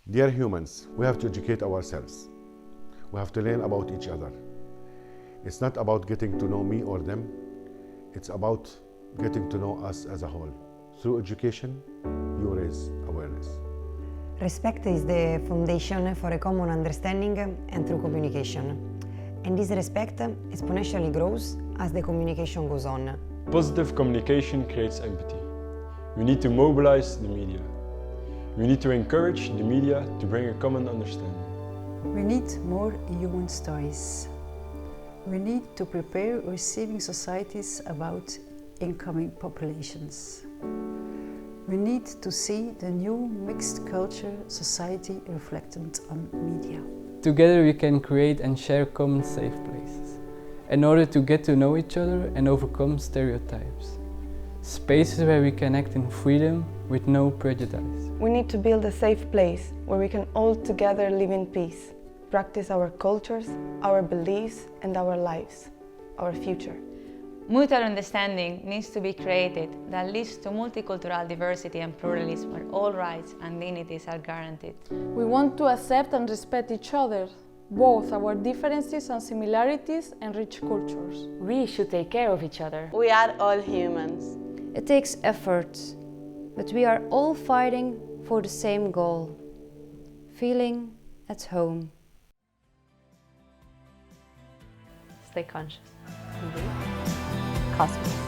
Dear humans, we have to educate ourselves. We have to learn about each other. It's not about getting to know me or them. It's about getting to know us as a whole. Through education, you raise awareness. Respect is the foundation for a common understanding and through communication. And this respect exponentially grows as the communication goes on. Positive communication creates empathy. We need to mobilize the media. We need to encourage the media to bring a common understanding. We need more human stories. We need to prepare receiving societies about incoming populations. We need to see the new mixed culture society reflected on media. Together we can create and share common safe places, in order to get to know each other and overcome stereotypes. Spaces where we can act in freedom with no prejudice. We need to build a safe place where we can all together live in peace, practice our cultures, our beliefs and our lives, our future. Mutual understanding needs to be created that leads to multicultural diversity and pluralism where all rights and dignities are guaranteed. We want to accept and respect each other, both our differences and similarities and rich cultures. We should take care of each other. We are all humans. It takes effort, but we are all fighting for the same goal, feeling at home. Stay conscious. Cosmos.